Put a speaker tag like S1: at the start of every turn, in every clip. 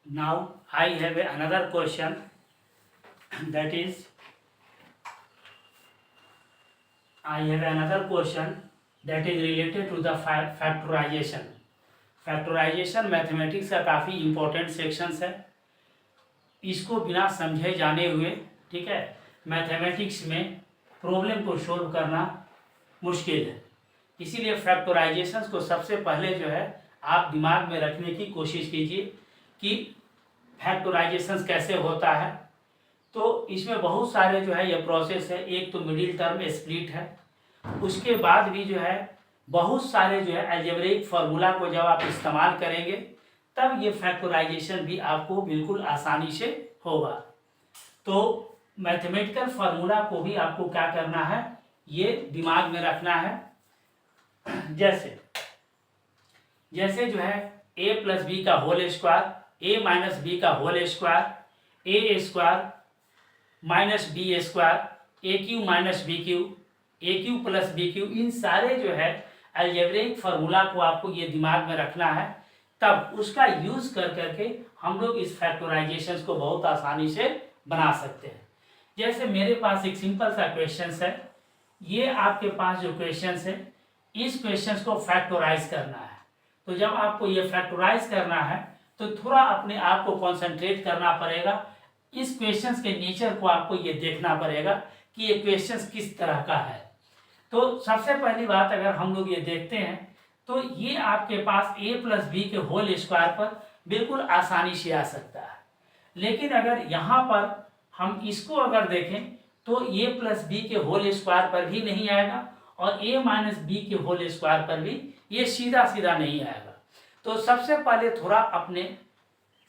S1: Now I have another question, that is related to the factorization. Factorisation mathematics का काफ़ी important sections है। इसको बिना समझे जाने हुए, ठीक है, मैथमेटिक्स में प्रॉब्लम को सोल्व करना मुश्किल है। इसीलिए फैक्टराइजेशंस को सबसे पहले जो है आप दिमाग में रखने की कोशिश कीजिए कि फैक्टराइजेशंस कैसे होता है। तो इसमें बहुत सारे जो है ये प्रोसेस है। एक तो मिडिल टर्म स्प्लिट है, उसके बाद भी जो है बहुत सारे जो है अलजेब्रिक फार्मूला को जब आप इस्तेमाल करेंगे तब ये फैक्टराइजेशन भी आपको बिल्कुल आसानी से होगा। तो मैथमेटिकल फार्मूला को भी आपको क्या करना है, ये दिमाग में रखना है। जैसे जो है a प्लस बी का whole square, a minus B का whole square, a square minus B square, A cube minus B cube, A cube plus B cube, इन सारे जो है अलजेब्रिक फार्मूला को आपको ये दिमाग में रखना है। तब उसका यूज कर करके हम लोग इस फैक्टराइजेशन को बहुत आसानी से बना सकते हैं। जैसे मेरे पास एक सिंपल सा क्वेश्चन है, ये आपके पास जो क्वेश्चन है, इस क्वेश्चन को फैक्टराइज करना है। तो जब आपको ये फैक्टराइज करना है तो थोड़ा अपने आप को कॉन्सेंट्रेट करना पड़ेगा। इस क्वेश्चन के नेचर को आपको ये देखना पड़ेगा कि ये क्वेश्चन किस तरह का है। तो सबसे पहली बात अगर हम लोग ये देखते हैं तो ये आपके पास a प्लस बी के होल स्क्वायर पर बिल्कुल आसानी से आ सकता है। लेकिन अगर यहाँ पर हम इसको अगर देखें तो a प्लस बी के होल स्क्वायर पर भी नहीं आएगा और a माइनस बी के होल स्क्वायर पर भी ये सीधा सीधा नहीं आएगा। तो सबसे पहले थोड़ा अपने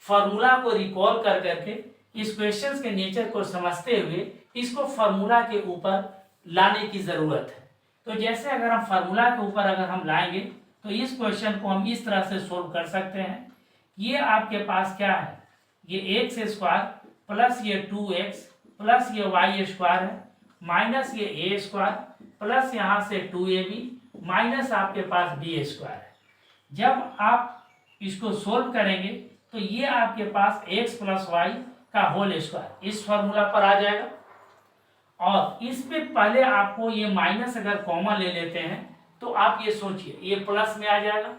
S1: फार्मूला को रिकॉल कर करके इस क्वेश्चन के नेचर को समझते हुए इसको फार्मूला के ऊपर लाने की ज़रूरत है। तो जैसे अगर हम फार्मूला के ऊपर अगर हम लाएंगे तो इस क्वेश्चन को हम इस तरह से सोल्व कर सकते हैं। ये आपके पास क्या है, ये एक्स स्क्वायर प्लस ये 2x प्लस ये वाई स्क्वायर है माइनस ये ए स्क्वायर प्लस यहाँ से 2ab माइनस आपके पास बी स्क्वायर है। जब आप इसको सोल्व करेंगे तो ये आपके पास x प्लस वाई का होल स्क्वायर इस फॉर्मूला पर आ जाएगा। और इसमें पहले आपको ये माइनस अगर कॉमन ले लेते हैं तो आप ये सोचिए ये प्लस में आ जाएगा,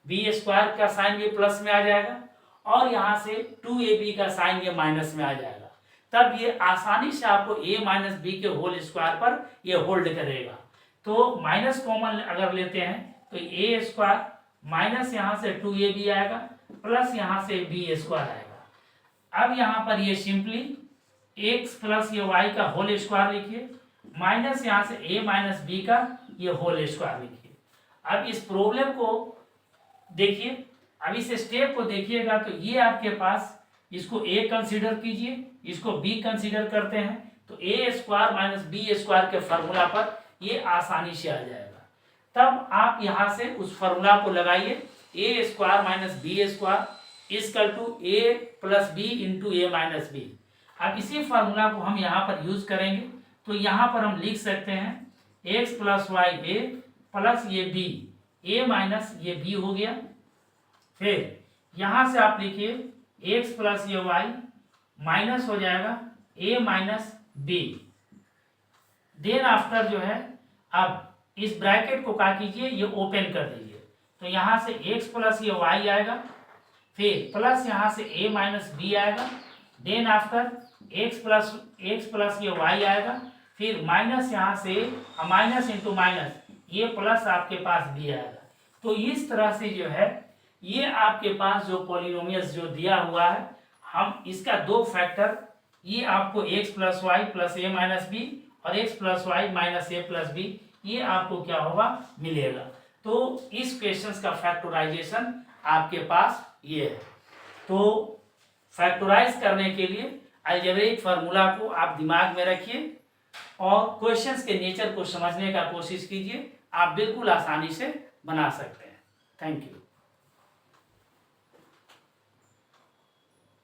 S1: बी स्क्वायर का साइन ये प्लस में आ जाएगा और यहाँ से 2ab का साइन ये माइनस में आ जाएगा। तब ये आसानी से आपको a माइनस बी के होल स्क्वायर पर ये होल्ड करेगा। तो माइनस कॉमन अगर लेते हैं तो a स्क्वायर माइनस यहाँ से 2ab आएगा प्लस यहाँ से b स्क्वायर आएगा। अब यहाँ पर ये सिंपली x प्लस ये y का होल स्क्वायर लिखिए माइनस यहाँ से a माइनस बी का ये होल स्क्वायर लिखिए। अब इस प्रॉब्लम को देखिए, अब इस स्टेप को देखिएगा तो ये आपके पास इसको a कंसीडर कीजिए, इसको b कंसीडर करते हैं तो a square minus B square के फार्मूला पर ये आसानी से आ जाएगा। तब आप यहाँ से उस फार्मूला को लगाइए, a square minus B square equal to a plus B into A minus B. अब इसी फार्मूला को हम यहाँ पर यूज करेंगे तो यहाँ पर हम लिख सकते हैं x प्लस वाई ए प्लस ये b, a माइनस ये b हो गया। फिर यहाँ से आप लिखिए x प्लस ये y माइनस हो जाएगा a minus b। Then after जो है अब इस ब्रैकेट को क्या कीजिए, ये ओपन कर दीजिए तो यहाँ से x प्लस ये y आएगा, फिर प्लस यहाँ से a माइनस b आएगा। देन आफ्टर x प्लस ये y आएगा, फिर माइनस यहाँ से माइनस इंटू माइनस ये प्लस आपके पास b आएगा। तो इस तरह से जो है ये आपके पास जो पॉलिनोमियल्स जो दिया हुआ है, हम इसका दो फैक्टर, ये आपको x प्लस वाई प्लस ए माइनस बी और x प्लस वाई माइनस ए प्लस बी, ये आपको क्या होगा मिलेगा। तो इस क्वेश्चन का फैक्टराइजेशन आपके पास ये है। तो फैक्टराइज करने के लिए अलजेब्रिक फार्मूला को आप दिमाग में रखिए और क्वेश्चंस के नेचर को समझने का कोशिश कीजिए, आप बिल्कुल आसानी से बना सकते हैं। Thank you.